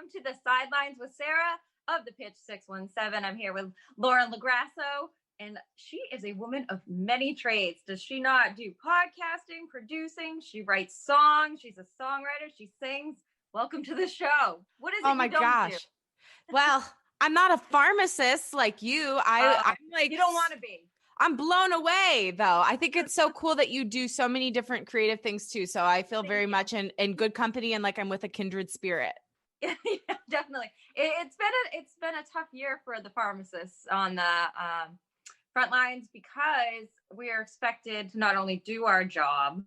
welcome to the Sidelines with Sarah of the Pitch 617. I'm here with Lauren LoGrasso, and she is a woman of many trades. Does she not do podcasting, producing? She writes songs. She's a songwriter. She sings. Welcome to the show. What is it? Oh my gosh. Well, I'm not a pharmacist like you. I'm like, you don't want to be. I'm blown away though. I think it's so cool that you do so many different creative things too. So I feel very much in good company and like I'm with a kindred spirit. Yeah, definitely. It's been a tough year for the pharmacists on the front lines because we are expected to not only do our job,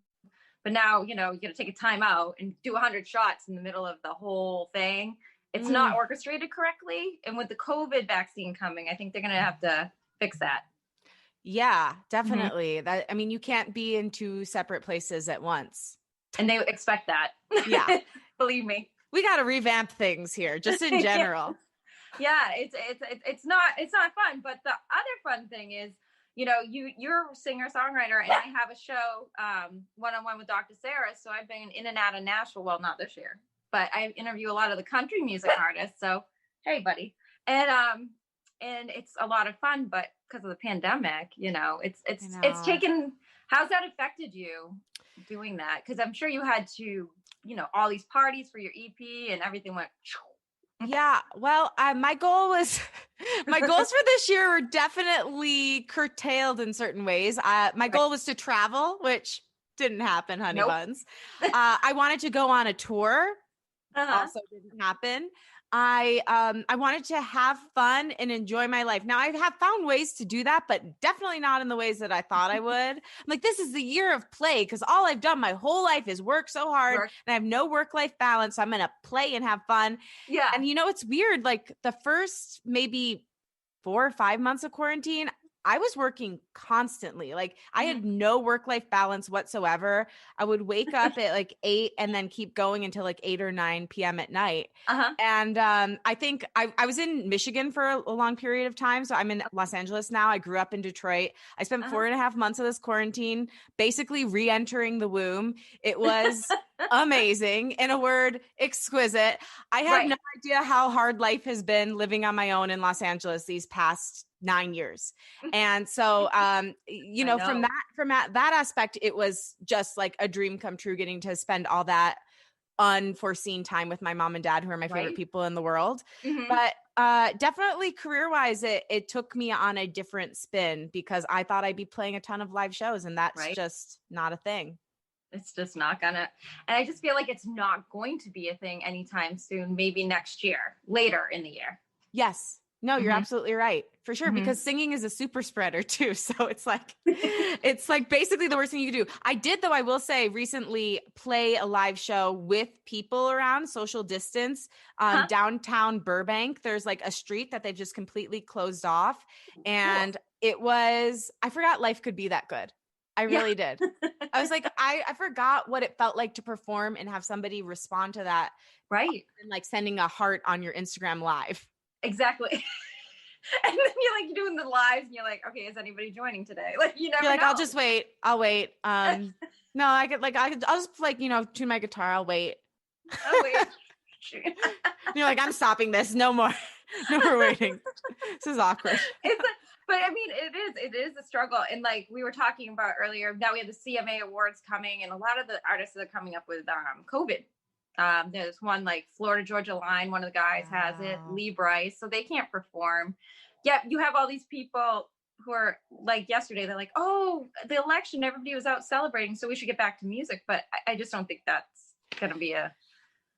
but now, you got to take a time out and do 100 shots in the middle of the whole thing. It's not orchestrated correctly. And with the COVID vaccine coming, I think they're going to have to fix that. Yeah, definitely. You can't be in two separate places at once. And they expect that. Yeah. Believe me. We got to revamp things here, just in general. Yeah, it's not fun. But the other fun thing is, you're a singer-songwriter, and I have a show one-on-one with Dr. Sarah. So I've been in and out of Nashville. Well, not this year, but I interview a lot of the country music artists. So, hey, buddy. And it's a lot of fun, but because of the pandemic, it's taken, how's that affected you doing that? Because I'm sure you had to, all these parties for your EP and everything went. Yeah. Well, my goals for this year were definitely curtailed in certain ways. My goal was to travel, which didn't happen, honey buns. I wanted to go on a tour. Also didn't happen. I wanted to have fun and enjoy my life. Now I have found ways to do that, but definitely not in the ways that I thought I would. I'm like, this is the year of play because all I've done my whole life is work so hard and I have no work-life balance. So I'm going to play and have fun. Yeah. And it's weird. Like the first maybe 4 or 5 months of quarantine, I was working constantly. Like I had no work-life balance whatsoever. I would wake up at like 8 and then keep going until like 8 or 9 p.m. at night. And I think I was in Michigan for a long period of time. So I'm in Los Angeles now. I grew up in Detroit. I spent 4.5 months of this quarantine basically re-entering the womb. It was amazing. In a word, exquisite. I have no idea how hard life has been living on my own in Los Angeles these past 9 years. And so, from that aspect, it was just like a dream come true getting to spend all that unforeseen time with my mom and dad, who are my favorite people in the world. But definitely career-wise, it took me on a different spin because I thought I'd be playing a ton of live shows and that's just not a thing. It's just not gonna, and I just feel like it's not going to be a thing anytime soon, maybe next year, later in the year. Yes. No, you're absolutely right. For sure. Because singing is a super spreader too. So it's like basically the worst thing you can do. I did, though, I will say recently play a live show with people around, social distance, downtown Burbank. There's like a street that they've just completely closed off. And it was, I forgot life could be that good. I really did. I was like, I forgot what it felt like to perform and have somebody respond to that. Right. And like sending a heart on your Instagram live. Exactly. And then you're doing the lives and you're like, okay, is anybody joining today? Like you never know. I'll just wait. I'll wait. No, I'll just tune my guitar. I'll wait. Oh wait. You're like, I'm stopping this. No more waiting. This is awkward. But I mean, it is a struggle. And like we were talking about earlier, now we have the CMA awards coming and a lot of the artists that are coming up with COVID. There's one like Florida Georgia Line, one of the guys has it, Lee Bryce, so they can't perform. Yet you have all these people who are like yesterday, they're like, oh, the election, everybody was out celebrating, so we should get back to music. But I just don't think that's gonna be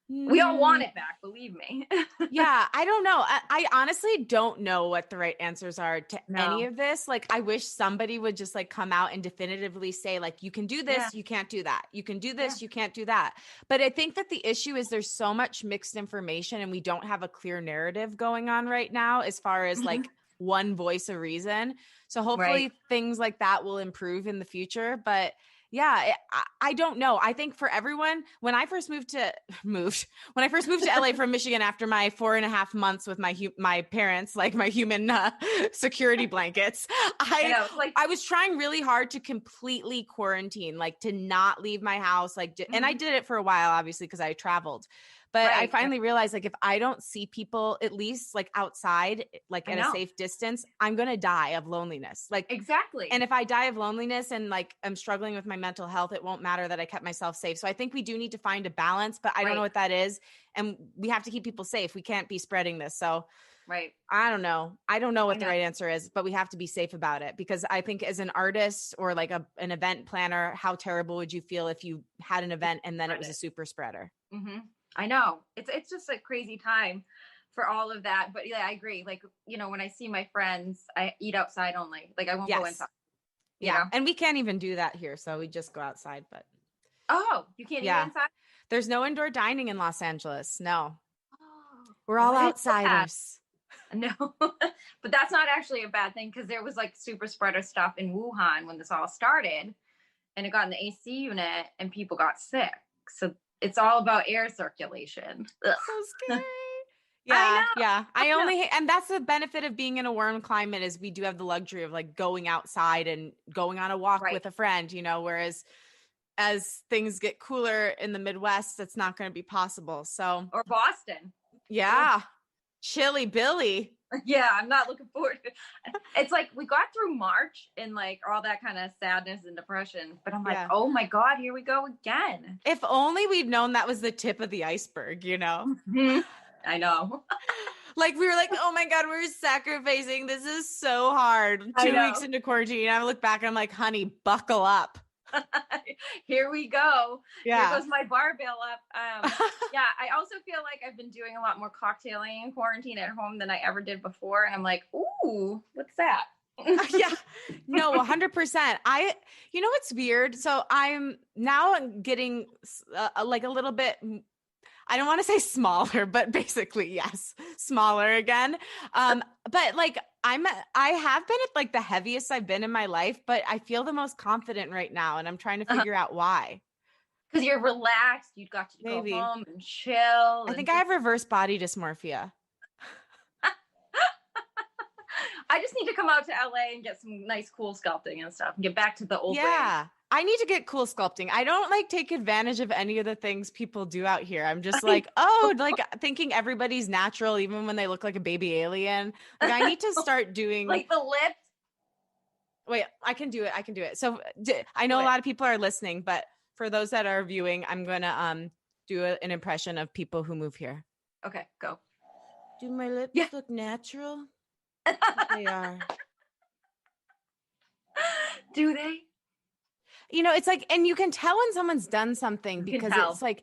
we all want it back, believe me. Yeah, I don't know. I honestly don't know what the right answers are to any of this. Like, I wish somebody would just like come out and definitively say like, you can do this, you can't do that. You can do this, you can't do that. But I think that the issue is there's so much mixed information and we don't have a clear narrative going on right now as far as like one voice of reason. So hopefully things like that will improve in the future. But yeah, I don't know. I think for everyone, when I first moved to LA from Michigan after my 4.5 months with my parents, like my human security blankets, I was trying really hard to completely quarantine, like to not leave my house, and I did it for a while, obviously, because I traveled. But I Right. finally realized, like, if I don't see people at least like outside, like I in a know. safe distance, I'm going to die of loneliness. Like, Exactly. and if I die of loneliness and like I'm struggling with my mental health, it won't matter that I kept myself safe. So I think we do need to find a balance, but I don't know what that is. And we have to keep people safe. We can't be spreading this. So Right. I don't know. I don't know what I the know. right answer is, but we have to be safe about it, because I think as an artist or like an event planner, how terrible would you feel if you had an event and then it was a super spreader? Mm-hmm. I know. It's just a crazy time for all of that. But yeah, I agree. Like, you know, when I see my friends, I eat outside only. Like, I won't go inside. You Yeah. know? And we can't even do that here. So we just go outside. But Oh, you can't eat yeah, inside? there's no indoor dining in Los Angeles. No, Oh, we're all I didn't know that. outsiders. No, but that's not actually a bad thing, because there was like super spreader stuff in Wuhan when this all started, and it got in the AC unit and people got sick. So it's all about air circulation. Ugh. So scary. I Yeah, know. yeah. And that's the benefit of being in a warm climate, is we do have the luxury of like going outside and going on a walk Right. with a friend, you know, whereas as things get cooler in the Midwest, that's not going to be possible. So, Or Boston. yeah, chilly Billy. Yeah, I'm not looking forward to it. It's like we got through March and like all that kind of sadness and depression, but I'm like, Yeah. oh my God, here we go again. If only we'd known that was the tip of the iceberg, you know? I know. Like we were like, oh my God, we're sacrificing. This is so hard. I 2 know. weeks into quarantine, I look back and I'm like, honey, buckle up. Here we go. Yeah. Here goes my barbell up. Yeah, I also feel like I've been doing a lot more cocktailing in quarantine at home than I ever did before. And I'm like, ooh, what's that? Yeah, no, 100%. You know, what's weird. So I'm now getting like a little bit, I don't want to say smaller, but basically, yes, smaller again. But like I have been at like the heaviest I've been in my life, but I feel the most confident right now. And I'm trying to figure out why. Because you're relaxed. You got to Maybe go home and chill. I think I have reverse body dysmorphia. I just need to come out to LA and get some nice cool sculpting and stuff and get back to the old ways. I need to get cool sculpting. I don't like take advantage of any of the things people do out here. I'm just like, oh, like thinking everybody's natural, even when they look like a baby alien. Like I need to start doing like the lips. Wait, I can do it. So I know a lot of people are listening, but for those that are viewing, I'm going to do an impression of people who move here. Okay, go. Do my lips look natural? They are. Do they? You know, it's like, and you can tell when someone's done something because it's like,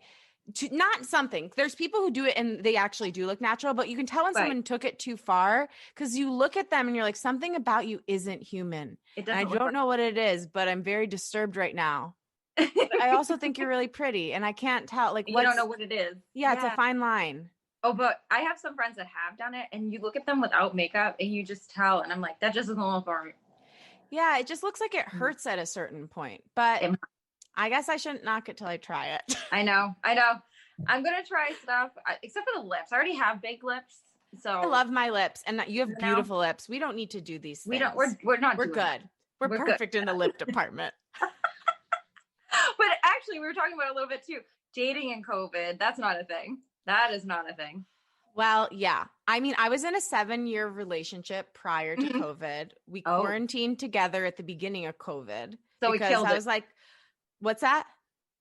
not something. There's people who do it and they actually do look natural, but you can tell when someone took it too far, because you look at them and you're like, something about you isn't human. It doesn't. And I don't know what it is, but I'm very disturbed right now. But I also think you're really pretty, and I can't tell. Like, you don't know what it is. Yeah, it's a fine line. Oh, but I have some friends that have done it, and you look at them without makeup, and you just tell. And I'm like, that just doesn't look for me. Yeah, it just looks like it hurts at a certain point. But I guess I shouldn't knock it till I try it. I know. I'm gonna try stuff, except for the lips. I already have big lips, so I love my lips, and you have beautiful lips. We don't need to do these things. We don't. We're not. We're good. That. We're perfect in the lip department. But actually, we were talking about it a little bit too. Dating in COVID, that's not a thing. That is not a thing. Well, yeah. I mean, I was in a 7-year relationship prior to COVID. We quarantined together at the beginning of COVID. So because I was like, what's that?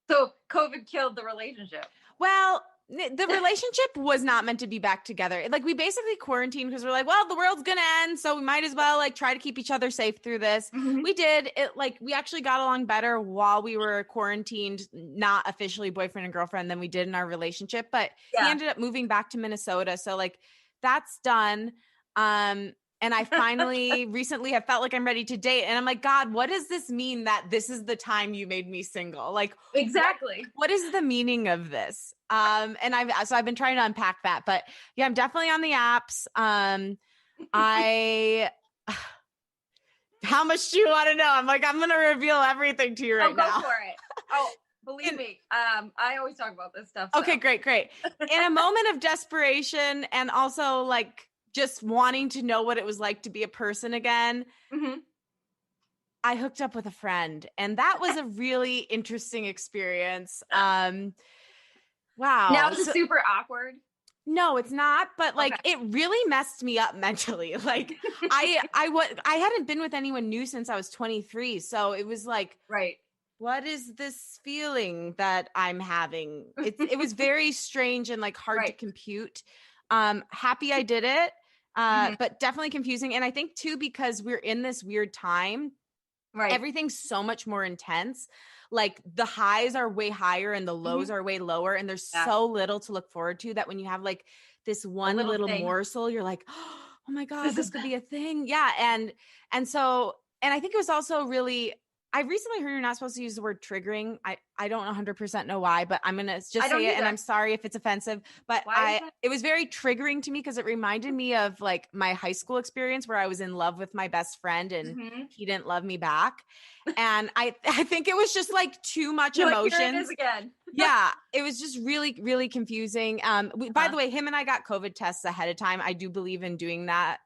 So COVID killed the relationship. Well, the relationship was not meant to be back together. Like we basically quarantined because we're like, well, the world's going to end. So we might as well like try to keep each other safe through this. We did it. Like we actually got along better while we were quarantined, not officially boyfriend and girlfriend than we did in our relationship, but he ended up moving back to Minnesota. So like that's done. And I finally recently have felt like I'm ready to date. And I'm like, God, what does this mean that this is the time you made me single? Like, exactly. What is the meaning of this? And I've been trying to unpack that, but yeah, I'm definitely on the apps. How much do you want to know? I'm like, I'm going to reveal everything to you right now. Go for it. Oh, believe me. I always talk about this stuff. So. Okay, great. In a moment of desperation and also like, just wanting to know what it was like to be a person again, I hooked up with a friend, and that was a really interesting experience. Wow. Now it's super awkward. No, it's not, but like Okay. it really messed me up mentally. Like I hadn't been with anyone new since I was 23, so it was like, Right. what is this feeling that I'm having? It was very strange and like hard to Right. compute. Happy I did it, Mhm. but definitely confusing. And I think too, because we're in this weird time, Right. everything's so much more intense. Like the highs are way higher and the lows Mhm. are way lower. And there's Yeah. so little to look forward to that when you have like this A one little little thing. morsel, you're like, oh my God, This this is could be a thing. Yeah. And so, and I think it was also really, I recently heard you're not supposed to use the word triggering. I don't 100% know why, but I'm going to just I don't say it. And I'm either. sorry if it's offensive, but Why is that? it was very triggering to me because it reminded me of like my high school experience where I was in love with my best friend and Mhm. he didn't love me back. And I think it was just like too much You're like, here it is emotions. again. Yeah, it was just really, really confusing. By the Uh-huh. way, him and I got COVID tests ahead of time. I do believe in doing that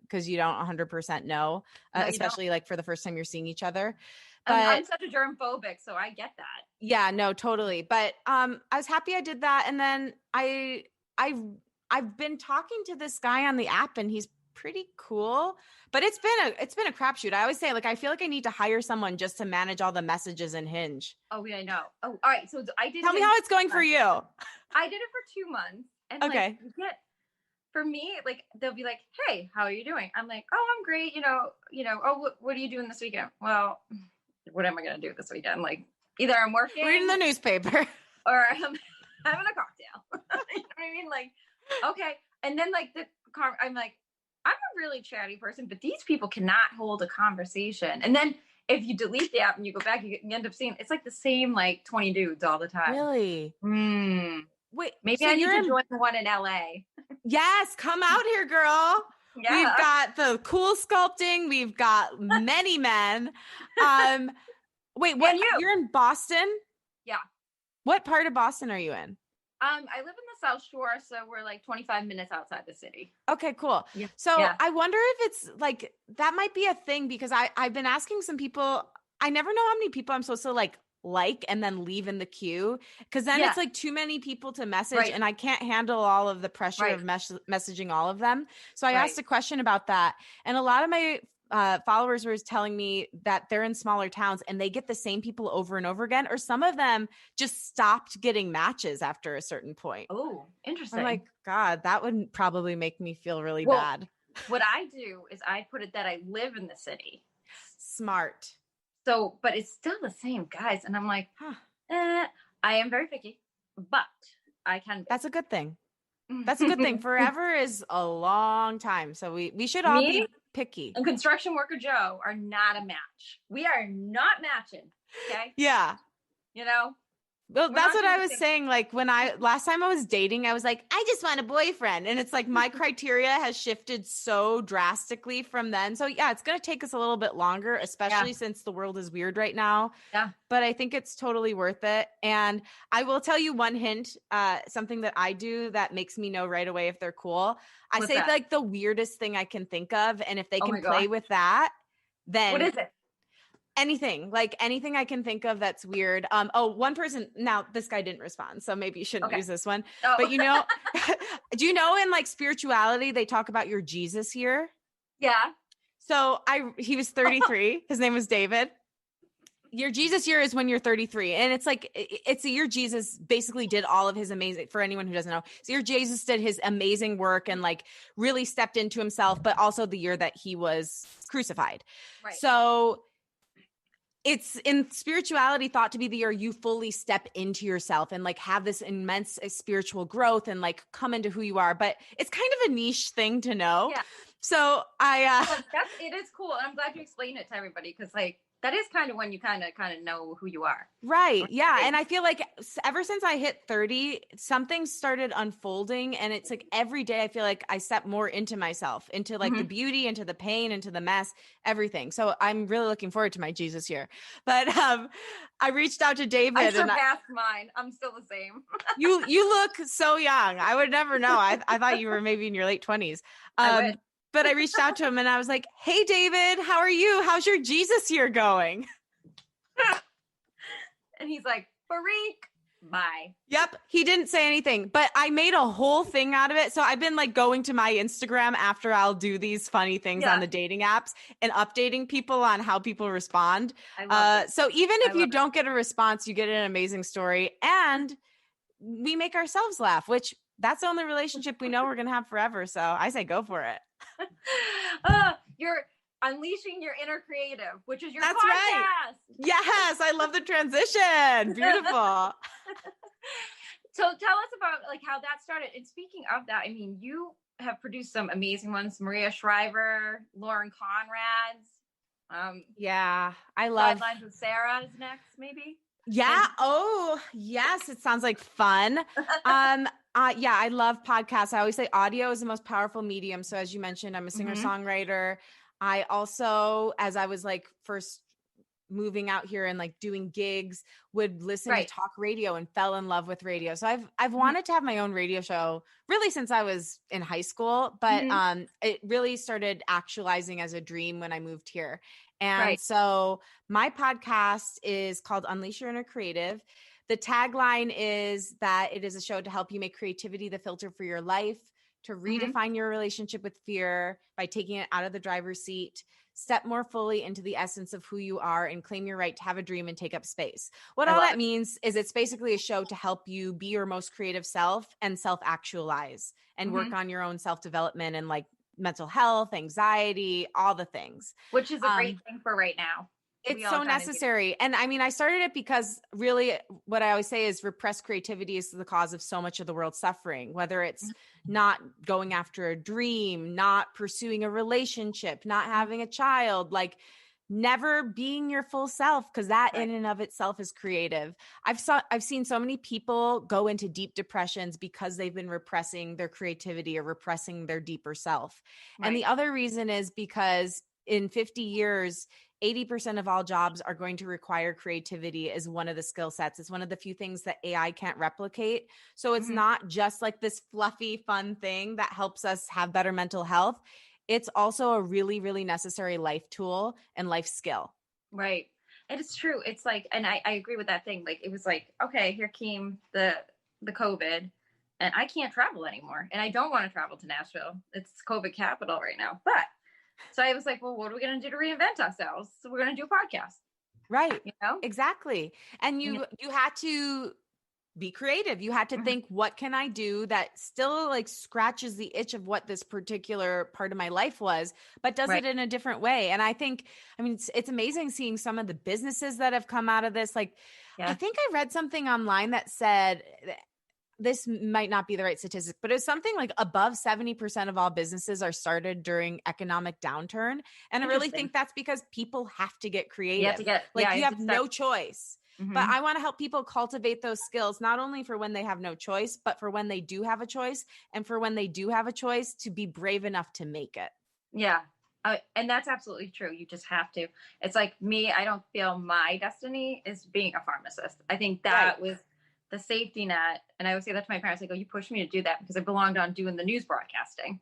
because you don't 100% know, No, you don't. especially like for the first time you're seeing each other. I'm But such a germ phobic, so I get that. yeah, no, totally. But I was happy I did that, and then I I've been talking to this guy on the app, and he's pretty cool. But it's been a crapshoot. I always say like I feel like I need to hire someone just to manage all the messages in Hinge. Oh, yeah, I know. Oh, all right. So I did Tell me Hinge how it's going for for 2 months. you. I did it for 2 months, and like Okay. you get for me, like they'll be like, "Hey, how are you doing?" I'm like, "Oh, I'm great." Oh, what are you doing this weekend? Well, what am I gonna do this weekend? Like, either I'm Reading working the newspaper. or I'm having a cocktail. You know what I mean? Like, okay. And then like I'm like, I'm a really chatty person, but these people cannot hold a conversation. And then if you delete the app and you go back, you end up seeing it's like the same like 20 dudes all the time. Really? Hmm. Wait, Maybe so I need you're to in join the one in LA. Yes, come out here, girl. We've Yeah. got the cool sculpting, we've got many men. Um wait, what And you. you're in Boston? Yeah. What part of Boston are you in? I live in the South Shore, so we're like 25 minutes outside the city. Okay, cool. Yeah. So Yeah. I wonder if it's like that might be a thing because I've been asking some people. I never know how many people I'm supposed to like and then leave in the queue because then Yeah. it's like too many people to message Right. and I can't handle all of the pressure Right. of messaging all of them. So I Right. asked a question about that, and a lot of my followers were telling me that they're in smaller towns and they get the same people over and over again, or some of them just stopped getting matches after a certain point. Oh, I'm like, interesting. God, that would probably make me feel really Well, bad. what I do is I put it that I live in the city. Smart. So, but it's still the same guys. And I'm like, Huh. I am very picky, but I can be. That's a good thing. That's a good thing. Forever is a long time. So we should all Me be picky. and construction worker Joe are not a match. We are not matching. Okay. Yeah. You know, Well, we're that's not what doing I the was same. saying. Like when last time I was dating, I was like, I just want a boyfriend. And it's like my criteria has shifted so drastically from then. So yeah, it's going to take us a little bit longer, especially since the world is weird right now. Yeah. But I think it's totally worth it. And I will tell you one hint, something that I do that makes me know right away if they're cool. I What's say that? like the weirdest thing I can think of. And if they Oh can my play God. with that, then What is it? anything, like anything I can think of that's weird. One person, now this guy didn't respond, so maybe you shouldn't Okay. use this one. Oh. But do you know in like spirituality they talk about your Jesus year? Yeah. So he was 33. His name was David. Your Jesus year is when you're 33. And it's like, it's the year Jesus basically did all of his amazing, for anyone who doesn't know, it's the year Jesus did his amazing work and like really stepped into himself, but also the year that he was crucified. Right. So it's in spirituality thought to be the year you fully step into yourself and like have this immense spiritual growth and like come into who you are. But it's kind of a niche thing to know. Yeah. So It is cool. And I'm glad you explained it to everybody because like that is kind of when you kind of know who you are. Right. Yeah. And I feel like ever since I hit 30, something started unfolding. And it's like every day I feel like I step more into myself, into like the beauty, into the pain, into the mess, everything. So I'm really looking forward to my Jesus year. But I reached out to David. I surpassed mine. I'm still the same. You look so young. I would never know. I thought you were maybe in your late 20s. But I reached out to him and I was like, hey, David, how are you? How's your Jesus year going? And he's like, freak. Bye. Yep. He didn't say anything, but I made a whole thing out of it. So I've been like going to my Instagram after I'll do these funny things on the dating apps and updating people on how people respond. I love So even if you don't get a response, you get an amazing story and we make ourselves laugh, which that's the only relationship we know we're going to have forever. So I say go for it. You're unleashing your inner creative, which is your That's podcast. Right. Yes, I love the transition. Beautiful. So tell us about like how that started. And speaking of that, I mean, you have produced some amazing ones. Maria Shriver, Lauren Conrad's. Yeah, I love Sidelines with Sarah is next, maybe. Yeah. Oh, yes. It sounds like fun. Yeah, I love podcasts. I always say audio is the most powerful medium. So as you mentioned, I'm a singer-songwriter. I also, as I was like first moving out here and like doing gigs, would listen to talk radio and fell in love with radio. So I've wanted to have my own radio show really since I was in high school, but it really started actualizing as a dream when I moved here. And so my podcast is called Unleash Your Inner Creative. The tagline is that it is a show to help you make creativity the filter for your life, to redefine your relationship with fear by taking it out of the driver's seat, step more fully into the essence of who you are, and claim your right to have a dream and take up space. What all that means is it's basically a show to help you be your most creative self and self-actualize and work on your own self-development and like mental health, anxiety, all the things. Which is a great thing for right now. It's so necessary. And I mean, I started it because really what I always say is repressed creativity is the cause of so much of the world's suffering, whether it's not going after a dream, not pursuing a relationship, not having a child, like never being your full self, because that in and of itself is creative. I've seen so many people go into deep depressions because they've been repressing their creativity or repressing their deeper self. And the other reason is because in 50 years, 80% of all jobs are going to require creativity as one of the skill sets. It's one of the few things that AI can't replicate. So it's not just like this fluffy, fun thing that helps us have better mental health. It's also a really, really necessary life tool and life skill. Right. And it's true. It's like, and I agree with that thing. Like, it was like, okay, here came the COVID and I can't travel anymore. And I don't want to travel to Nashville. It's COVID capital right now. But so I was like, well, what are we going to do to reinvent ourselves? So we're going to do a podcast. Right. You know? Exactly. And you had to be creative. You had to think, what can I do that still like scratches the itch of what this particular part of my life was, but does it in a different way. And I think, I mean, it's amazing seeing some of the businesses that have come out of this. Like, I think I read something online that said, this might not be the right statistic, but it's something like above 70% of all businesses are started during economic downturn. And I really think that's because people have to get creative. You have no choice. But I want to help people cultivate those skills, not only for when they have no choice, but for when they do have a choice, and for when they do have a choice to be brave enough to make it. Yeah. And that's absolutely true. You just have to. It's like me, I don't feel my destiny is being a pharmacist. I think that was the safety net. And I always say that to my parents. I go, you pushed me to do that because I belonged on doing the news broadcasting.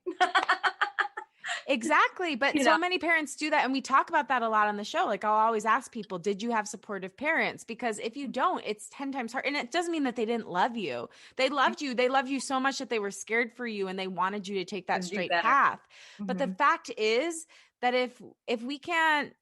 Exactly. But so many parents do that. And we talk about that a lot on the show. Like I'll always ask people, did you have supportive parents? Because if you don't, it's 10 times hard. And it doesn't mean that they didn't love you. They loved you. They loved you so much that they were scared for you and they wanted you to take that straight path. But the fact is that if we can't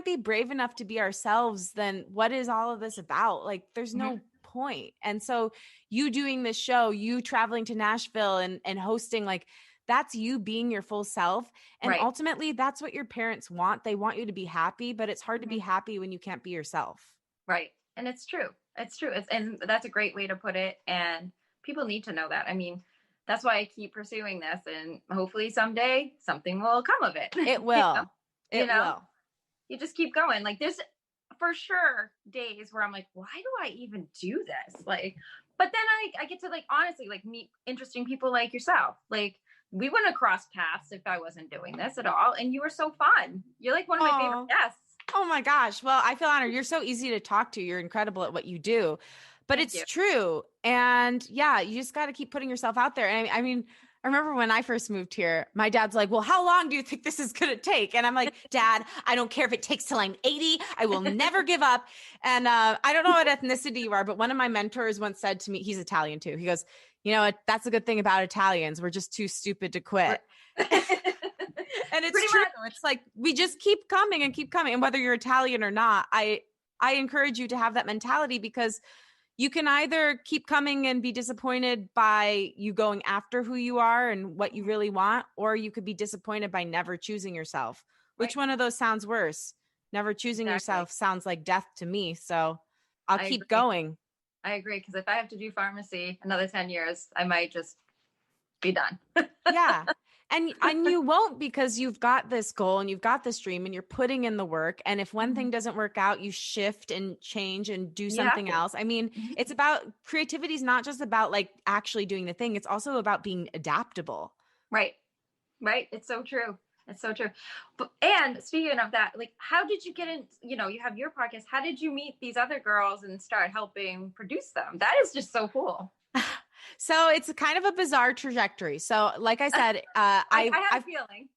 be brave enough to be ourselves, then what is all of this about? Like there's no point. And so you doing this show, you traveling to Nashville and hosting, like that's you being your full self. And ultimately that's what your parents want. They want you to be happy, but it's hard to be happy when you can't be yourself. Right. And it's true. It's true. And that's a great way to put it. And people need to know that. I mean, that's why I keep pursuing this, and hopefully someday something will come of it. It will. It will. You just keep going. Like there's for sure days where I'm like, why do I even do this? Like, but then I get to like, honestly, like meet interesting people like yourself. Like we wouldn't have crossed paths if I wasn't doing this at all. And you were so fun. You're like one of my favorite guests. Oh my gosh. Well, I feel honored. You're so easy to talk to. You're incredible at what you do, but it's true. And yeah, you just got to keep putting yourself out there. And I mean, I remember when I first moved here, my dad's like, well, how long do you think this is going to take? And I'm like, Dad, I don't care if it takes till I'm 80. I will never give up. And I don't know what ethnicity you are, but one of my mentors once said to me, he's Italian too. He goes, you know, that's a good thing about Italians. We're just too stupid to quit. And it's Pretty true. much. It's like, we just keep coming and keep coming. And whether you're Italian or not, I encourage you to have that mentality, because you can either keep coming and be disappointed by you going after who you are and what you really want, or you could be disappointed by never choosing yourself. Which one of those sounds worse? Never choosing yourself sounds like death to me. So I'll keep going. I agree. Because if I have to do pharmacy another 10 years, I might just be done. Yeah. And you won't, because you've got this goal and you've got this dream and you're putting in the work. And if one thing doesn't work out, you shift and change and do something else. I mean, it's about creativity is not just about like actually doing the thing. It's also about being adaptable. Right. Right. It's so true. It's so true. And speaking of that, like, how did you get in, you know, you have your podcast. How did you meet these other girls and start helping produce them? That is just so cool. So it's kind of a bizarre trajectory. So like I said, I have a feeling.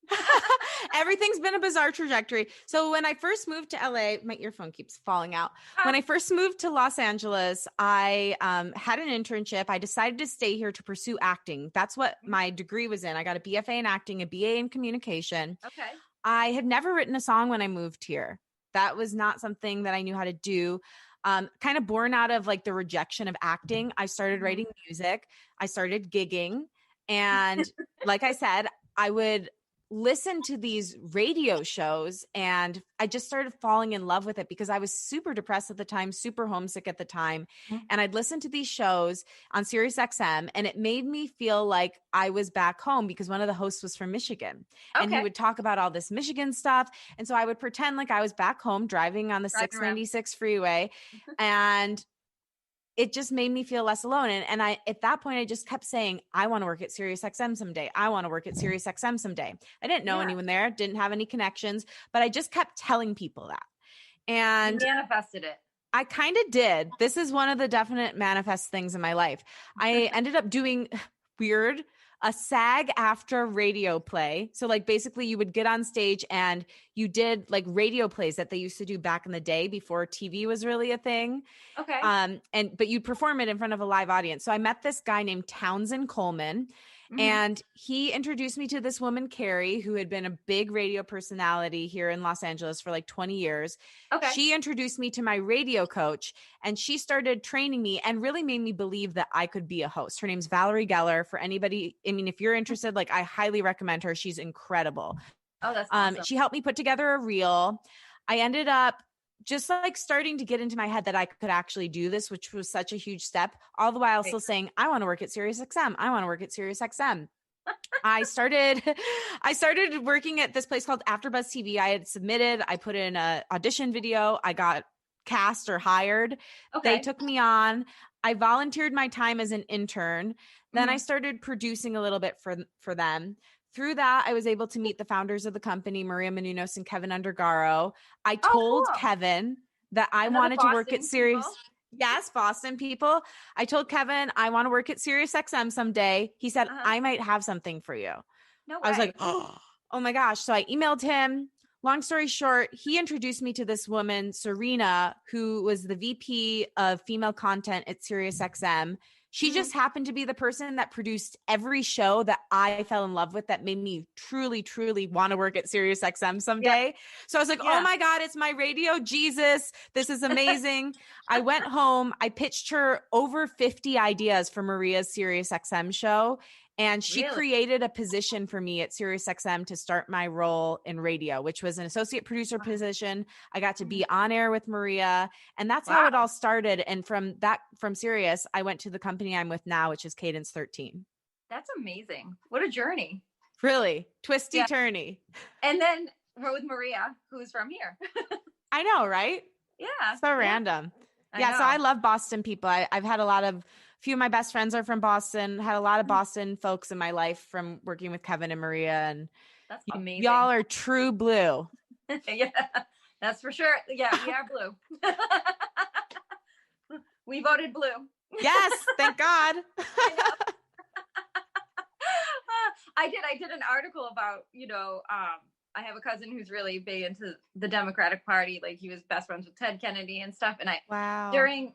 Everything's been a bizarre trajectory. So when I first moved to LA, my earphone keeps falling out. When I first moved to Los Angeles, I had an internship. I decided to stay here to pursue acting. That's what my degree was in. I got a BFA in acting, a BA in communication. Okay. I had never written a song when I moved here. That was not something that I knew how to do. Kind of born out of like the rejection of acting, I started writing music. I started gigging. And like I said, I would listen to these radio shows and I just started falling in love with it because I was super depressed at the time, super homesick at the time. And I'd listen to these shows on Sirius XM and it made me feel like I was back home because one of the hosts was from Michigan and he would talk about all this Michigan stuff. And so I would pretend like I was back home driving on the 696 freeway and it just made me feel less alone. And I, at that point, I just kept saying, I want to work at Sirius XM someday. I want to work at Sirius XM someday. I didn't know anyone there, didn't have any connections, but I just kept telling people that. And you manifested it. I kind of did. This is one of the definite manifest things in my life. I ended up doing a SAG after radio play. So like basically you would get on stage and you did like radio plays that they used to do back in the day before TV was really a thing. Okay. But you'd perform it in front of a live audience. So I met this guy named Townsend Coleman and he introduced me to this woman, Carrie, who had been a big radio personality here in Los Angeles for like 20 years. Okay. She introduced me to my radio coach and she started training me and really made me believe that I could be a host. Her name's Valerie Geller. For anybody, I mean, if you're interested, like I highly recommend her. She's incredible. Oh, that's awesome. She helped me put together a reel. I ended up just like starting to get into my head that I could actually do this, which was such a huge step, all the while still saying, I want to work at Sirius XM. I want to work at Sirius XM. I started working at this place called AfterBuzz TV. I had submitted, I put in an audition video. I got cast or hired. Okay. They took me on. I volunteered my time as an intern. Then I started producing a little bit for them. Through that, I was able to meet the founders of the company, Maria Menounos and Kevin Undergaro. I told Kevin that I wanted to work at Sirius. Yes, Boston people. I told Kevin, I want to work at Sirius XM someday. He said, I might have something for you. No way. I was like, oh my gosh. So I emailed him. Long story short, he introduced me to this woman, Serena, who was the VP of female content at Sirius XM. She just happened to be the person that produced every show that I fell in love with that made me truly, truly want to work at Sirius XM someday. Yeah. So I was like, oh my God, it's my radio Jesus. This is amazing. I went home. I pitched her over 50 ideas for Maria's Sirius XM show. And she created a position for me at Sirius XM to start my role in radio, which was an associate producer position. I got to be on air with Maria, and that's how it all started. And from Sirius, I went to the company I'm with now, which is Cadence 13. That's amazing. What a journey. Really twisty turny. And then we're with Maria, who's from here. I know, right? Yeah. So random. Yeah. So I love Boston people. I've had a few of my best friends are from Boston, had a lot of Boston folks in my life from working with Kevin and Maria. And that's amazing. Y'all are true blue. Yeah, that's for sure. Yeah, we are blue. We voted blue. Yes, thank God. I did an article about, I have a cousin who's really big into the Democratic Party. Like, he was best friends with Ted Kennedy and stuff. And Wow. during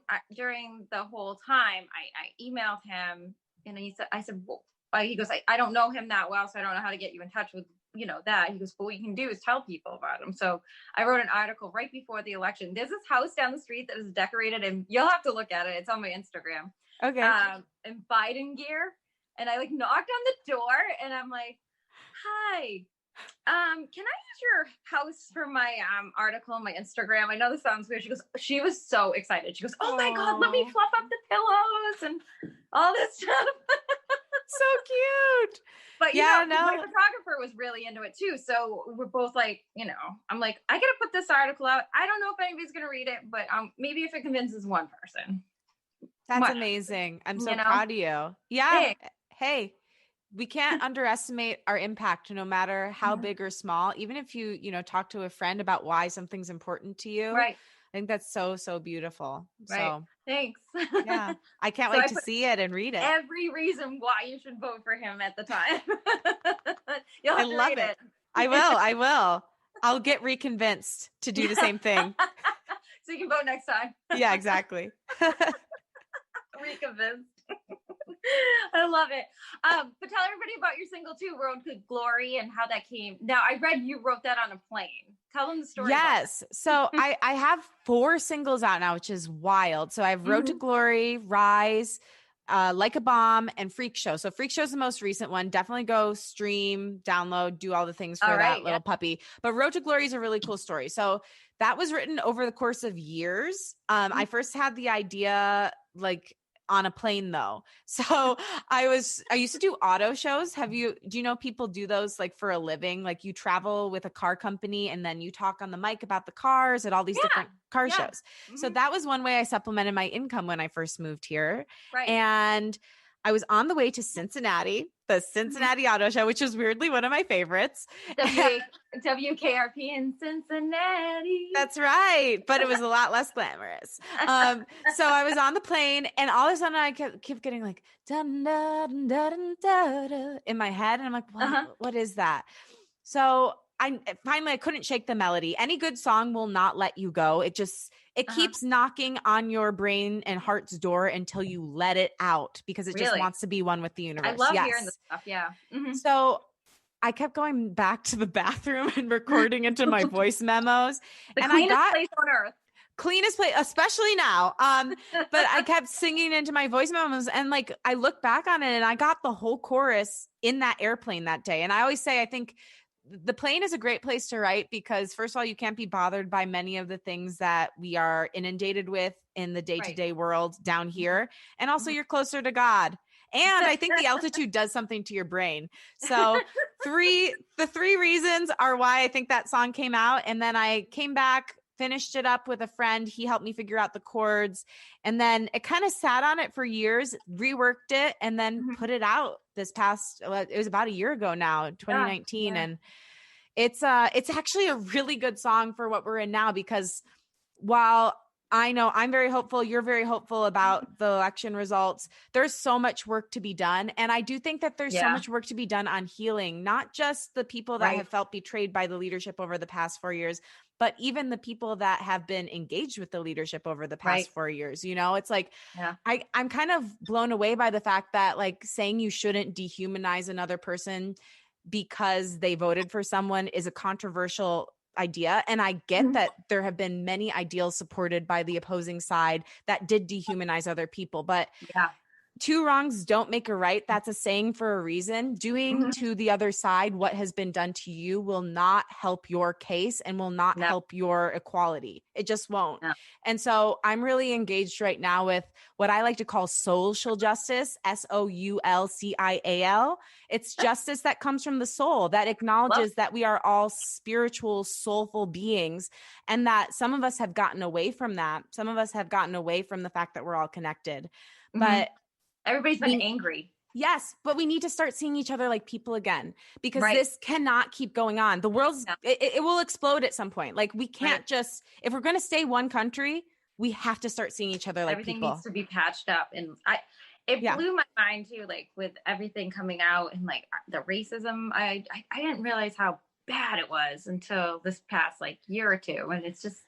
the whole time, I emailed him, and I said, well, he goes, I don't know him that well, so I don't know how to get you in touch with, that. He goes, but what you can do is tell people about him. So I wrote an article right before the election. There's this house down the street that is decorated, and you'll have to look at it. It's on my Instagram. Okay. In Biden gear. And I knocked on the door, and I'm like, hi, can I use your house for my article on my Instagram? I know this sounds weird. She was so excited. She goes, oh my God, let me fluff up the pillows and all this stuff. So cute. But my photographer was really into it too. So we're both like, I'm like, I gotta put this article out. I don't know if anybody's gonna read it, but maybe if it convinces one person. That's amazing. I'm so proud of you. Yeah. Hey, we can't underestimate our impact, no matter how big or small. Even if you, talk to a friend about why something's important to you. Right. I think that's so, so beautiful. Right. So thanks. Yeah. I can't wait to see it and read it. Every reason why you should vote for him at the time. You'll have to love read it. I will. I'll get reconvinced to do the same thing. So you can vote next time. Yeah, exactly. Reconvinced. I love it. But tell everybody about your single too, Road to Glory, and how that came. Now, I read you wrote that on a plane. Tell them the story. Yes. So I have 4 singles out now, which is wild. So I have Road to Glory, Rise, Like a Bomb, and Freak Show. So Freak Show is the most recent one. Definitely go stream, download, do all the things for that little puppy. But Road to Glory is a really cool story. So that was written over the course of years. I first had the idea on a plane though. So I used to do auto shows. Do you know people do those for a living? Like, you travel with a car company and then you talk on the mic about the cars at all these different car shows. Mm-hmm. So that was one way I supplemented my income when I first moved here. Right. And I was on the way to Cincinnati, the Cincinnati Auto Show, which is weirdly one of my favorites. WKRP in Cincinnati. That's right. But it was a lot less glamorous. So I was on the plane, and all of a sudden I kept getting dun, dun, dun, dun, dun, dun, in my head. And I'm like, what is that? So I couldn't shake the melody. Any good song will not let you go. It keeps knocking on your brain and heart's door until you let it out, because it just wants to be one with the universe. I love hearing this stuff. Yeah. Mm-hmm. So I kept going back to the bathroom and recording into my voice memos. The cleanest place on earth. Cleanest place, especially now. But I kept singing into my voice memos, and I look back on it, and I got the whole chorus in that airplane that day. And I always say, I think the plane is a great place to write, because first of all, you can't be bothered by many of the things that we are inundated with in the day-to-day world down here. And also you're closer to God. And I think the altitude does something to your brain. So the 3 reasons are why I think that song came out. And then I came back, finished it up with a friend. He helped me figure out the chords. And then it kind of sat on it for years, reworked it, and then put it out it was about a year ago now, 2019. And it's actually a really good song for what we're in now, because while I know I'm very hopeful, you're very hopeful about the election results, there's so much work to be done. And I do think that there's so much work to be done on healing, not just the people that have felt betrayed by the leadership over the past 4 years, but even the people that have been engaged with the leadership over the past 4 years. It's I'm kind of blown away by the fact that saying you shouldn't dehumanize another person because they voted for someone is a controversial idea. And I get that there have been many ideals supported by the opposing side that did dehumanize other people, but 2 wrongs don't make a right. That's a saying for a reason. Doing to the other side what has been done to you will not help your case and will not help your equality. It just won't. No. And so I'm really engaged right now with what I like to call social justice, SOULCIAL. It's justice that comes from the soul, that acknowledges that we are all spiritual, soulful beings, and that some of us have gotten away from that. Some of us have gotten away from the fact that we're all connected. But everybody's been angry. Yes, but we need to start seeing each other like people again, because this cannot keep going on. The world's, it will explode at some point. We can't just, if we're going to stay one country, we have to start seeing each other like Everything people. Everything needs to be patched up. And it Yeah. blew my mind too, like with everything coming out and like the racism. I didn't realize how bad it was until this past like year or two. And it's just,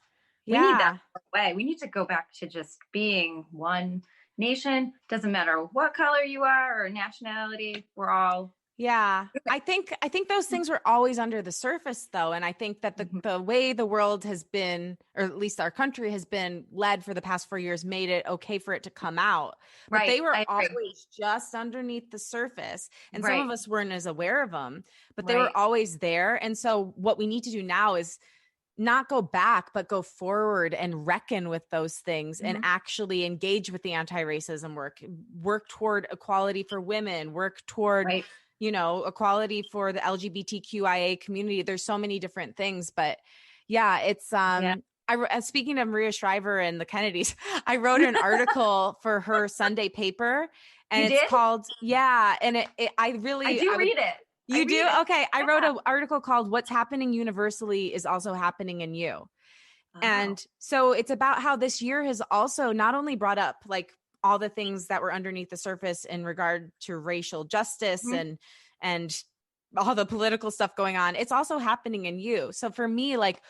we need that Yeah. way. We need to go back to just being one nation. Doesn't matter what color you are or nationality. We're all. Yeah. I think those things were always under the surface though. And I think that Mhm. the way the world has been, or at least our country has been led for the past 4 years, made it okay for it to come out. But Right. they were I agree. always just underneath the surface. And some Right. of us weren't as aware of them, but they were Right. always there. And so what we need to do now is not go back, but go forward and reckon with those things and Mhm. actually engage with the anti-racism work toward equality for women, work toward, Right. equality for the LGBTQIA community. There's so many different things, but yeah, it's, Yeah. speaking of Maria Shriver and the Kennedys, I wrote an article for her Sunday paper and You it's did? called, yeah. And I do I would, read it. I you do? read it. Okay. I wrote Yeah. an article called What's Happening Universally is Also Happening in You. Oh. And so it's about how this year has also not only brought up like all the things that were underneath the surface in regard to racial justice Mhm. and all the political stuff going on, it's also happening in you. So for me, like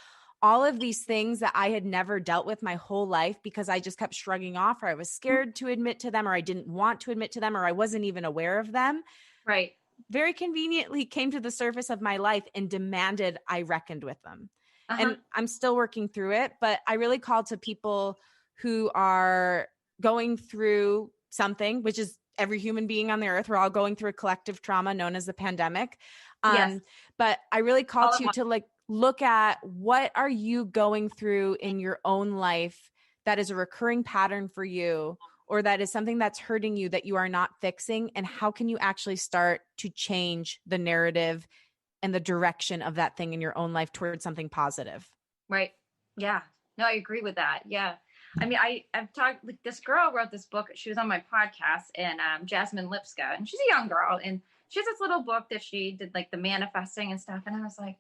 all of these things that I had never dealt with my whole life because I just kept shrugging off, or I was scared to admit to them, or I didn't want to admit to them, or I wasn't even aware of them, Right. very conveniently came to the surface of my life and demanded I reckoned with them. Uh-huh. And I'm still working through it, but I really call to people who are going through something, which is every human being on the earth. We're all going through a collective trauma known as the pandemic. Yes. But I really call All to at you once. to like look at what are you going through in your own life that is a recurring pattern for you, or that is something that's hurting you that you are not fixing, and how can you actually start to change the narrative and the direction of that thing in your own life towards something positive. Right. Yeah. No, I agree with that. Yeah. I mean, I've talked, like, this girl wrote this book. She was on my podcast, and Jasmine Lipska, and she's a young girl, and she has this little book that she did like the manifesting and stuff. And I was like,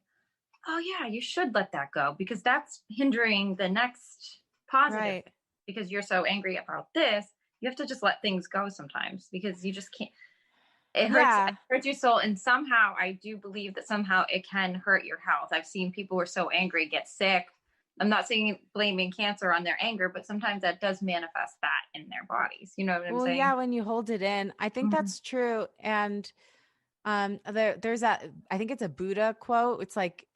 oh yeah, you should let that go, because that's hindering the next positive Right. thing. Because you're so angry about this, you have to just let things go sometimes, because you just can't. Yeah. It hurts your soul, and somehow I do believe that somehow it can hurt your health. I've seen people who are so angry get sick. I'm not saying blaming cancer on their anger, but sometimes that does manifest that in their bodies. You know what I'm Well, yeah, saying? when you hold it in, I think Mhm. that's true. And there's that, I think it's a Buddha quote. It's like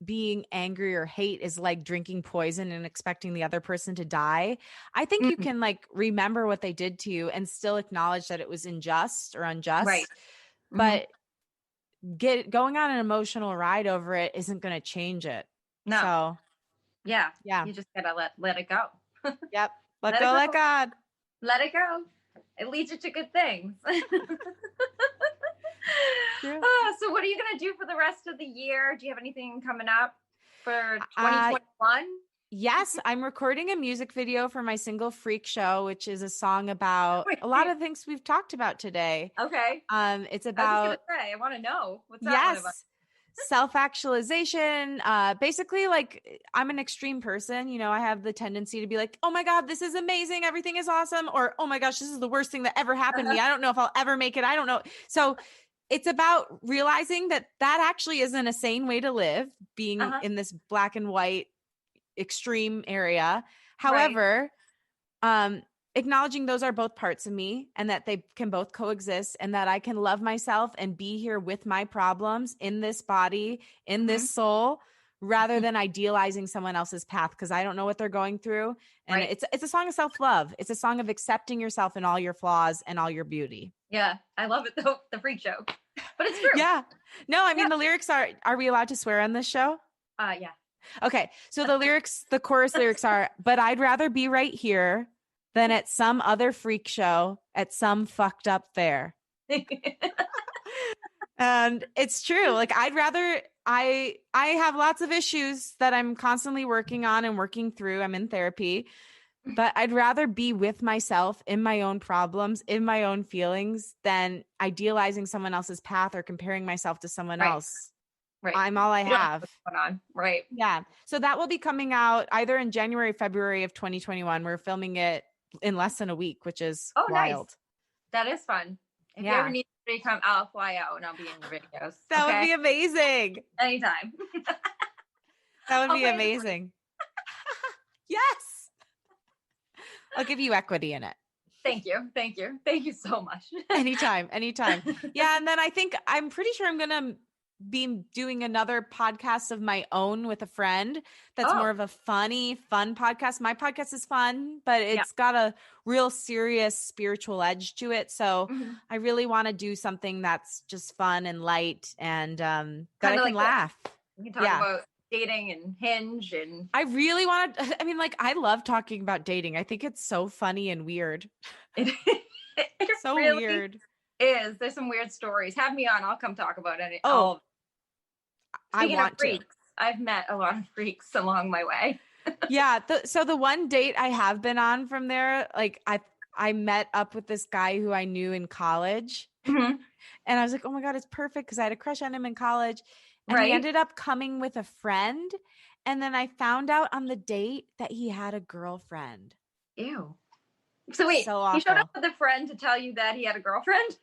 being angry or hate is like drinking poison and expecting the other person to die. I think you Mhm. can like remember what they did to you and still acknowledge that it was unjust or Right. unjust, Hmm. but going on an emotional ride over it isn't going to change it. No. So, Yeah. yeah. You just gotta let it go. Yep. Let Let it go, let go. God. Let it go. It leads you to good things. True. Oh, so what are you gonna do for the rest of the year? Do you have anything coming up for Uh 2021? yes, I'm recording a music video for my single Freak Show, which is a song about a lot of things we've talked about today. Okay. It's I was just gonna about, say, I want to know what's that one about. yes, self-actualization. Basically, like I'm an extreme person. I have the tendency to be like, oh my God, this is amazing. Everything is awesome. Or, oh my gosh, this is the worst thing that ever happened to Uh-huh. me. I don't know if I'll ever make it. I don't know. So it's about realizing that that actually isn't a sane way to live, being Uh-huh. in this black and white extreme area. Right. However, um, acknowledging those are both parts of me and that they can both coexist, and that I can love myself and be here with my problems in this body, in Hmm. this soul, rather than idealizing someone else's path because I don't know what they're going through. And Right. it's a song of self-love. It's a song of accepting yourself and all your flaws and all your beauty. Yeah. I love it though, the freak show. But it's true. Yeah. No, I Yeah. mean the lyrics are we allowed to swear on this show? Yeah. Okay. So the chorus lyrics are, but I'd rather be right here than at some other freak show at some fucked up fair. And it's true. Like I'd rather I have lots of issues that I'm constantly working on and working through. I'm in therapy, but I'd rather be with myself in my own problems, in my own feelings than idealizing someone else's path or comparing myself to someone Right. else. Right. I'm all I You don't know have. what's going on. Right. Yeah. So that will be coming out either in January, February of 2021. We're filming it in less than a week, which is Oh, nice. wild. That is fun. If you ever need somebody to come, I'll fly out and I'll be in your videos. That would be amazing. Anytime. That would be amazing. Yes. I'll give you equity in it. Thank you. Thank you. Thank you so much. Anytime. Yeah. And then I'm pretty sure I'm going to be doing another podcast of my own with a friend. That's more of a fun podcast. My podcast is fun, but it's got a real serious spiritual edge to it. So I really want to do something that's just fun and light and that I can laugh. We can talk about dating and Hinge, and I really want to, I love talking about dating. I think it's so funny and weird. It so really weird. There's some weird stories. Have me on. I'll come talk about it. I want to. I've met a lot of freaks along my way. Yeah. So the one date I have been on from there, like I met up with this guy who I knew in college, and I was like, oh my God, it's perfect because I had a crush on him in college. And he ended up coming with a friend. And then I found out on the date that he had a girlfriend. Ew. So wait, he showed up with a friend to tell you that he had a girlfriend?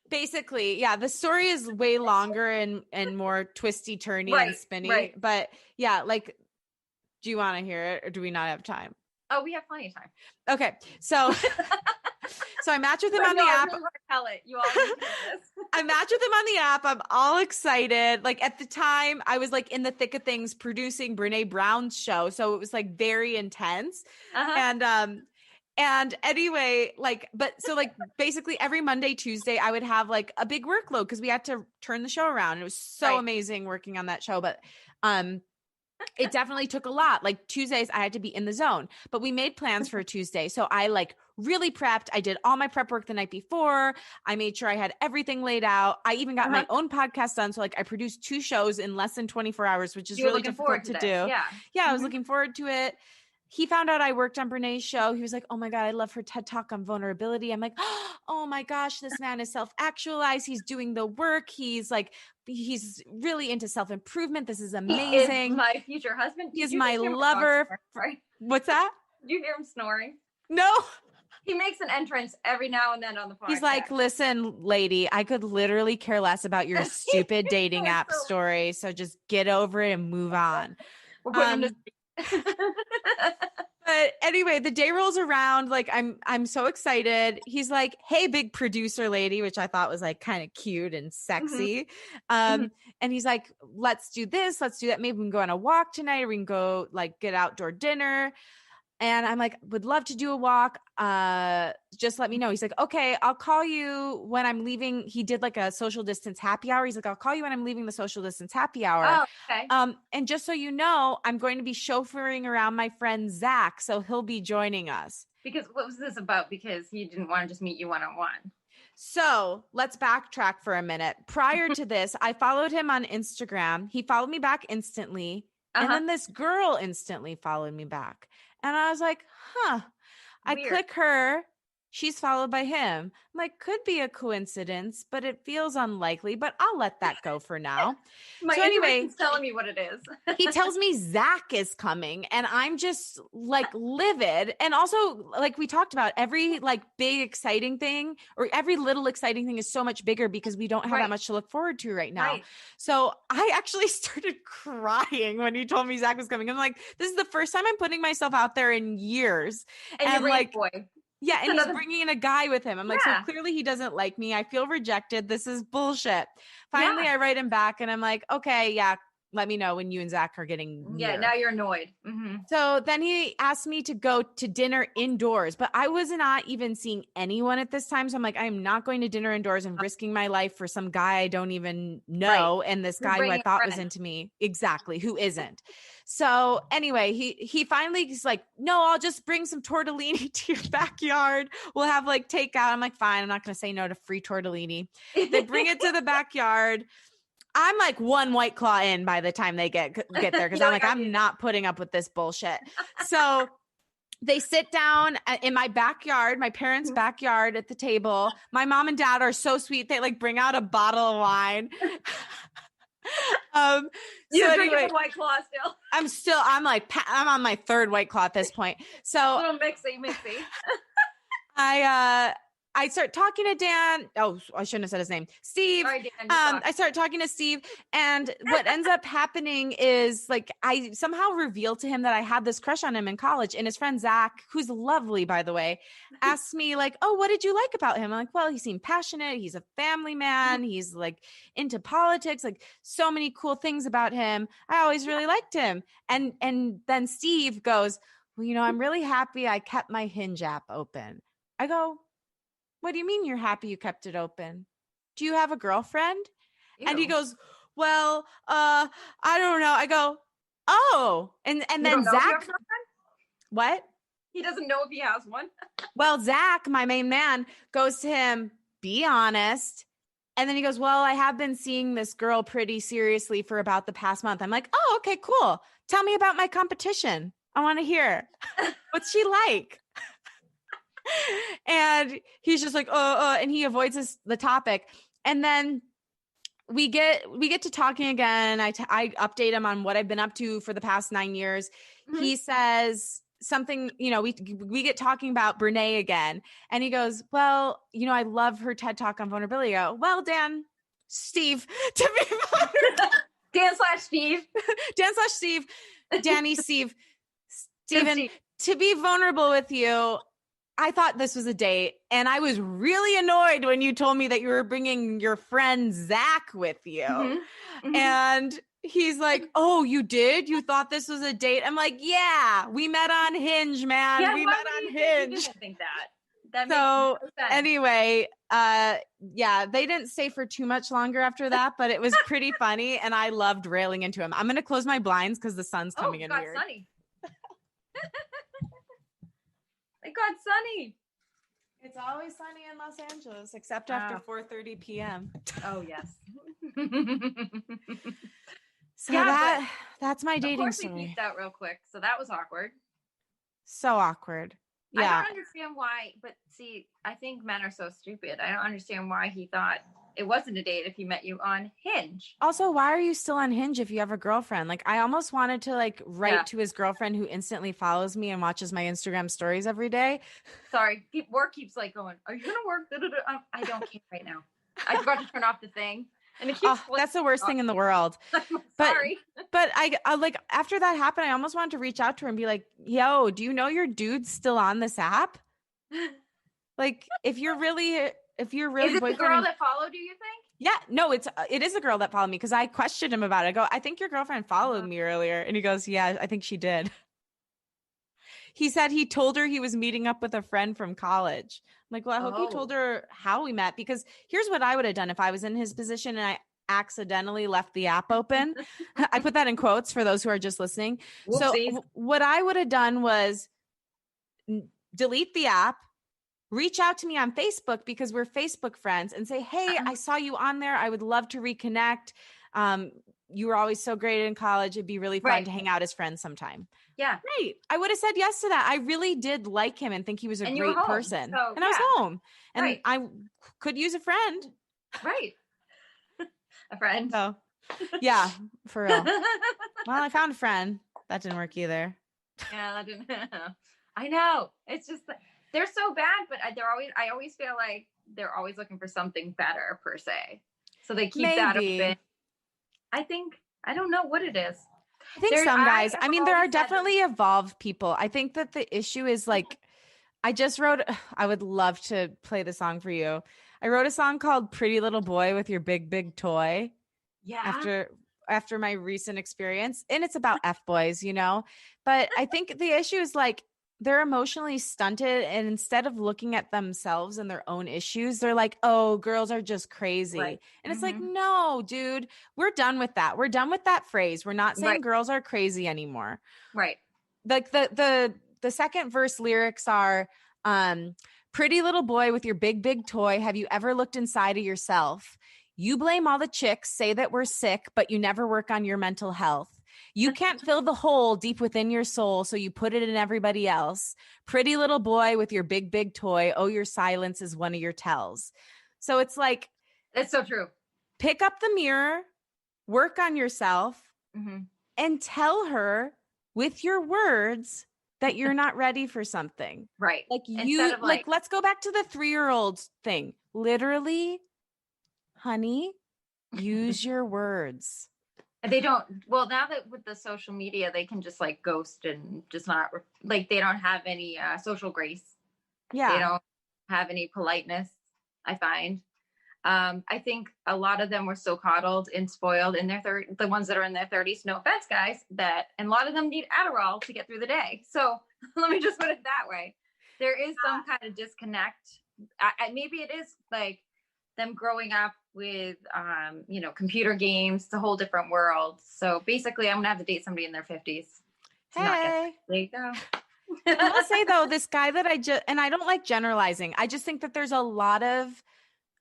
Basically, yeah. The story is way longer and more twisty, turny, and spinny. Right. But yeah, like, do you want to hear it or do we not have time? Oh, we have plenty of time. Okay. So I match with him on the app. Really tell it. You all need to hear this. I match with him on the app. I'm all excited. Like at the time I was like in the thick of things producing Brene Brown's show. So it was like very intense. And anyway, basically every Monday, Tuesday, I would have like a big workload because we had to turn the show around. It was so amazing working on that show. But it definitely took a lot. Like Tuesdays, I had to be in the zone, but we made plans for a Tuesday. So I like really prepped. I did all my prep work the night before. I made sure I had everything laid out. I even got my own podcast done. So like I produced 2 shows in less than 24 hours, which is really difficult to do. Yeah. I was looking forward to it. He found out I worked on Brene's show. He was like, oh my God, I love her TED Talk on vulnerability. I'm like, oh my gosh, this man is self-actualized. He's doing the work. He's really into self-improvement. This is amazing. He is my future husband. He is my lover. What's that? Did you hear him snoring? No. He makes an entrance every now and then on the podcast. He's like, listen, lady, I could literally care less about your stupid dating app story. So just get over it and move on. But anyway, the day rolls around. Like I'm so excited. He's like, hey, big producer lady, which I thought was like kind of cute and sexy. And he's like, let's do this. Let's do that. Maybe we can go on a walk tonight, or we can go like get outdoor dinner. And I'm like, would love to do a walk. Just let me know. He's like, okay, I'll call you when I'm leaving. He did like a social distance happy hour. He's like, I'll call you when I'm leaving the social distance happy hour. Oh, okay. And just so you know, I'm going to be chauffeuring around my friend Zach. So he'll be joining us. Because what was this about? Because he didn't want to just meet you one-on-one. So let's backtrack for a minute. Prior to this, I followed him on Instagram. He followed me back instantly. And then this girl instantly followed me back. And I was like, weird. I click her. She's followed by him. I'm like, could be a coincidence, but it feels unlikely, but I'll let that go for now. So anyway, he's telling me what it is. He tells me Zach is coming, and I'm just like livid. And also, like we talked about, every like big exciting thing or every little exciting thing is so much bigger because we don't have that much to look forward to right now. So I actually started crying when he told me Zach was coming. I'm like, this is the first time I'm putting myself out there in years. And you're like, boy. Yeah, and he's bringing in a guy with him. I'm like, so clearly he doesn't like me. I feel rejected. This is bullshit. Finally, I write him back and I'm like, okay, yeah, let me know when you and Zach are getting near. Yeah, now you're annoyed. So then he asked me to go to dinner indoors, but I was not even seeing anyone at this time. So I'm like, I'm not going to dinner indoors and risking my life for some guy I don't even know. And this guy who I thought was into me. Exactly. Who isn't. So anyway, he finally is like, no, I'll just bring some tortellini to your backyard. We'll have like takeout. I'm like, fine. I'm not going to say no to free tortellini. They bring it to the backyard. I'm like 1 White Claw in by the time they get there. Cause I'm like, I'm not putting up with this bullshit. So they sit down in my backyard, my parents' backyard at the table. My mom and dad are so sweet. They like bring out a bottle of wine. You're drinking White Claw still? I'm on my 3rd White Claw at this point. So a little mixy. I start talking to Dan. Oh, I shouldn't have said his name. Steve. Sorry, Dan, I start talking to Steve, and what ends up happening is like I somehow reveal to him that I had this crush on him in college, and his friend Zach, who's lovely by the way, asks me like, "Oh, what did you like about him?" I'm like, "Well, he seemed passionate. He's a family man. He's like into politics. Like so many cool things about him. I always really liked him." And then Steve goes, "Well, I'm really happy I kept my Hinge app open." I go, "What do you mean you're happy you kept it open? Do you have a girlfriend?" Ew. And he goes, "Well, I don't know." I go, "Oh." And You then don't know if you have a Zach, girlfriend? what? He doesn't know if he has one. Well, Zach, my main man, goes to him, "Be honest." And then he goes, "Well, I have been seeing this girl pretty seriously for about the past month." I'm like, "Oh, okay, cool. Tell me about my competition. I want to hear. What's she like?" And he's just like, and he avoids the topic. And then we get to talking again. I update him on what I've been up to for the past 9 years. Mm-hmm. He says something, we get talking about Brene again. And he goes, "Well, I love her TED Talk on vulnerability." I go, "Well, Steve, to be Dan/Steve. Dan/Steve, Danny, Steve, Steven, to be vulnerable with you, I thought this was a date, and I was really annoyed when you told me that you were bringing your friend Zach with you." Mm-hmm. Mm-hmm. And he's like, "Oh, you did? You thought this was a date?" I'm like, "Yeah, we met on Hinge, man. Yeah, we met on Hinge." You didn't think that. That so makes sense. Anyway, yeah, they didn't stay for too much longer after that, but it was pretty funny, and I loved railing into him. I'm gonna close my blinds because the sun's coming in weird. Sunny. It got sunny. It's always sunny in Los Angeles, except after 4:30 p.m. Oh, yes. So that's my dating story. Of course we peeked out real quick, so that was awkward. So awkward. Yeah. I don't understand why, but see, I think men are so stupid. I don't understand why he thought it wasn't a date if he met you on Hinge. Also, why are you still on Hinge if you have a girlfriend? Like, I almost wanted to write to his girlfriend who instantly follows me and watches my Instagram stories every day. Sorry, work keeps going, "Are you going to work?" I don't care right now. I forgot to turn off the thing. And it keeps that's the worst thing in the world. Sorry. But I like after that happened, I almost wanted to reach out to her and be like, "Yo, do you know your dude's still on this app?" Like, if you're really is it the girl that followed you think? Yeah, no, it is a girl that followed me because I questioned him about it. I go, "I think your girlfriend followed me earlier." And he goes, "Yeah, I think she did." He said he told her he was meeting up with a friend from college. I'm like, "Well, I hope you told her how we met," because here's what I would have done if I was in his position and I accidentally left the app open. I put that in quotes for those who are just listening. Whoopsies. So what I would have done was delete the app, reach out to me on Facebook because we're Facebook friends, and say, "Hey, I saw you on there. I would love to reconnect. You were always so great in college. It'd be really fun to hang out as friends sometime." Yeah. Right. I would have said yes to that. I really did like him and think he was a great person. So, and I was home. And I could use a friend. Right. A friend. So, yeah, for real. Well, I found a friend. That didn't work either. Yeah, that didn't. I know. It's just they're so bad, but I always feel like they're always looking for something better per se. So they keep that open. I don't know what it is. I think some guys, there are definitely evolved people. I think that the issue is I would love to play the song for you. I wrote a song called "Pretty Little Boy with Your Big, Big Toy." Yeah. After my recent experience, and it's about F-boys, but I think the issue is they're emotionally stunted, and instead of looking at themselves and their own issues, they're like, "Oh, girls are just crazy." Right. And it's like, no, dude, we're done with that. We're done with that phrase. We're not saying girls are crazy anymore. Right. Like the second verse lyrics are, "Pretty little boy with your big, big toy. Have you ever looked inside of yourself? You blame all the chicks, say that we're sick, but you never work on your mental health. You can't fill the hole deep within your soul, so you put it in everybody else. Pretty little boy with your big, big toy. Oh, your silence is one of your tells." So it's like, it's so true. Pick up the mirror, work on yourself, and tell her with your words that you're not ready for something. Right. Like Instead of like, let's go back to the 3-year-old thing. Literally, honey, use your words. they don't, well, now that with the social media, they can just like ghost and just not like, they don't have any social grace. Yeah. They don't have any politeness, I find. I think a lot of them were so coddled and spoiled in their the ones that are in their 30s, no offense, guys, and a lot of them need Adderall to get through the day. So let me just put it that way. There is some kind of disconnect. Maybe it is like them growing up with, computer games. It's a whole different world. So basically, I'm going to have to date somebody in their 50s. Hey. There you go. I will say though, this guy that and I don't like generalizing. I just think that there's a lot of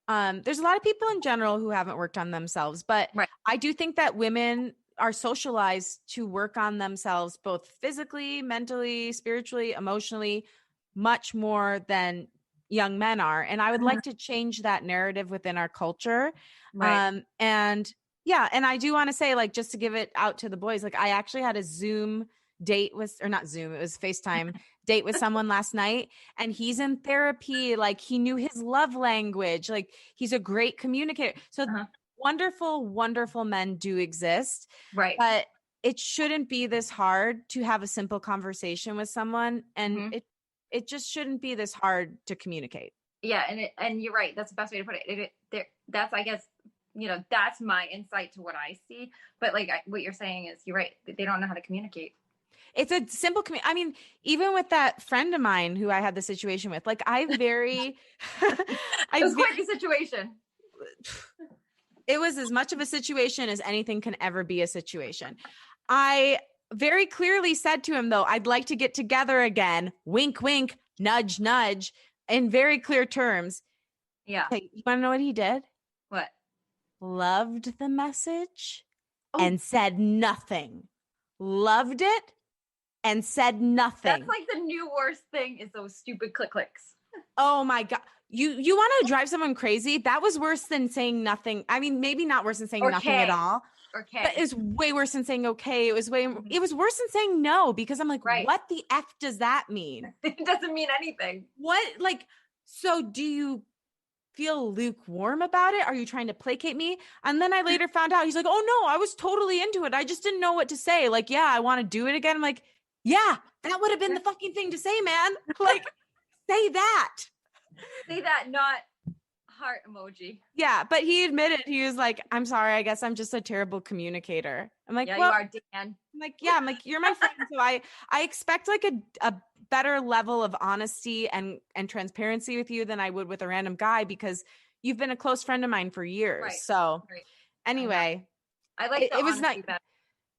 people in general who haven't worked on themselves, but right. I do think that women are socialized to work on themselves, both physically, mentally, spiritually, emotionally, much more than young men are. And I would like to change that narrative within our culture. Right. And I do want to say, like, just to give it out to the boys, like I actually had a Zoom date it was FaceTime date with someone last night, and he's in therapy. Like he knew his love language. Like he's a great communicator. So wonderful, wonderful men do exist. Right. But it shouldn't be this hard to have a simple conversation with someone. And it just shouldn't be this hard to communicate. Yeah. And you're right. That's the best way to put it. That's, I guess, that's my insight to what I see. But like what you're saying is you're right. They don't know how to communicate. It's a simple I mean, even with that friend of mine who I had the situation with, like it was quite the situation. It was as much of a situation as anything can ever be a situation. I very clearly said to him, though, I'd like to get together again. Wink, wink, nudge, nudge, in very clear terms. Yeah. Okay, you want to know what he did? What? Loved the message and said nothing. Loved it and said nothing. That's like the new worst thing is those stupid clicks. Oh my God. You want to drive someone crazy? That was worse than saying nothing. I mean, maybe not worse than saying nothing at all. Okay. But it's way worse than saying okay. It was worse than saying no, because I'm like, what the F does that mean? It doesn't mean anything. What? Like, so do you feel lukewarm about it? Are you trying to placate me? And then I later found out he's like, oh no, I was totally into it. I just didn't know what to say. Like, yeah, I want to do it again. I'm like, yeah, that would have been the fucking thing to say, man. Like, say that. Say that, not heart emoji. Yeah, but he admitted, he was like, I'm sorry, I guess I'm just a terrible communicator. I'm like, yeah, well, you are, Dan. I'm like, yeah, I'm like, you're my friend. So I expect like a better level of honesty and transparency with you than I would with a random guy, because you've been a close friend of mine for years. Right. So anyway, I like it was nice.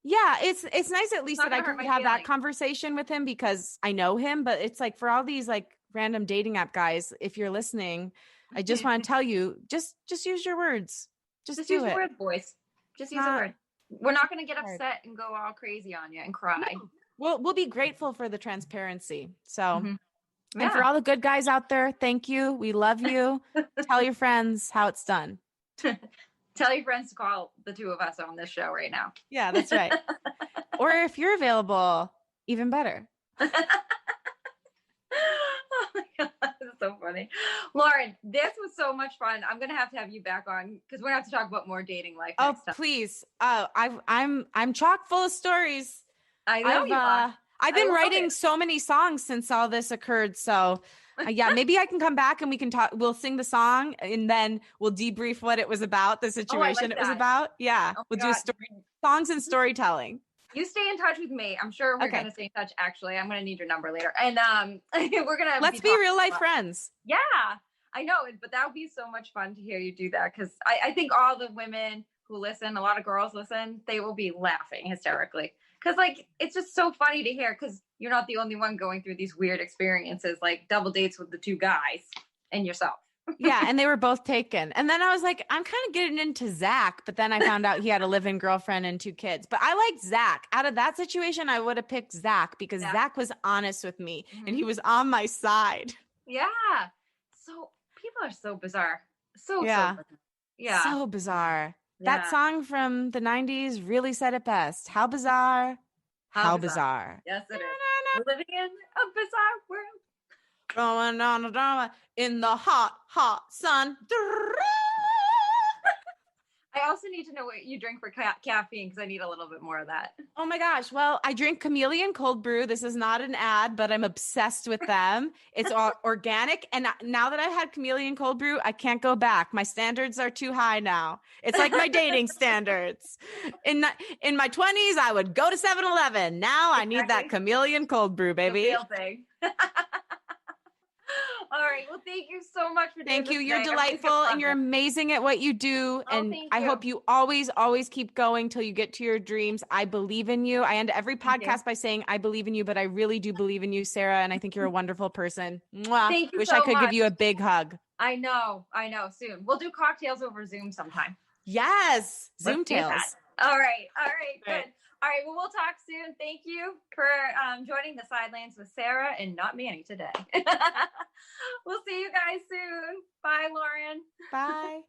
Yeah, it's nice at least that I could have that conversation with him because I know him. But it's like for all these like random dating app guys, if you're listening, I just want to tell you, just use your words. Just do use it. Your words, boys. Just use a word. We're not going to get upset and go all crazy on you and cry. No. We'll be grateful for the transparency. So, and for all the good guys out there, thank you. We love you. Tell your friends how it's done. Tell your friends to call the two of us on this show right now. Yeah, that's right. Or if you're available, even better. Oh my God, that's so funny. Lauren, this was so much fun. I'm going to have you back on because we're going to have to talk about more dating life. Oh, please. I'm chock full of stories. I know I've been writing so many songs since all this occurred. So yeah, maybe I can come back and we can talk. We'll sing the song and then we'll debrief what it was about, the situation it was about. Yeah. We'll do songs and storytelling. You stay in touch with me. I'm sure we're going to stay in touch. Actually, I'm going to need your number later. And we're going to let's be real life friends. Yeah, I know. But that would be so much fun to hear you do that. Because I think all the women who listen, a lot of girls listen, they will be laughing hysterically. Because like, it's just so funny to hear because you're not the only one going through these weird experiences, like double dates with the two guys and yourself. Yeah. And they were both taken. And then I was like, I'm kind of getting into Zach. But then I found out he had a live-in girlfriend and 2 kids. But I liked Zach. Out of that situation, I would have picked Zach because Zach was honest with me and he was on my side. Yeah. So people are so bizarre. So bizarre. Yeah. So bizarre. Yeah. That song from the 90s really said it best. How bizarre. How bizarre. Yes, it is. Living in a bizarre world. Going on a drama in the hot, hot sun. I also need to know what you drink for caffeine because I need a little bit more of that. Oh my gosh. Well, I drink Chameleon cold brew. This is not an ad, but I'm obsessed with them. It's all organic. And now that I've had Chameleon cold brew, I can't go back. My standards are too high now. It's like my dating standards. In my 20s, I would go to 7-Eleven. Now I need that Chameleon cold brew, baby. The real thing. All right. Well, thank you so much for doing Thank you. this You're today. delightful and you're amazing at what you do. And I hope you always, always keep going till you get to your dreams. I believe in you. I end every podcast by saying, I believe in you, but I really do believe in you, Sarah. And I think you're a wonderful person. Mwah. Thank you Wish so I could much. give you a big hug. I know. Soon. We'll do cocktails over Zoom sometime. Yes. Zoom tails. All right. Good. All right. Well, we'll talk soon. Thank you for joining the Sidelines with Sarah and not Manny today. We'll see you guys soon. Bye, Lauren. Bye.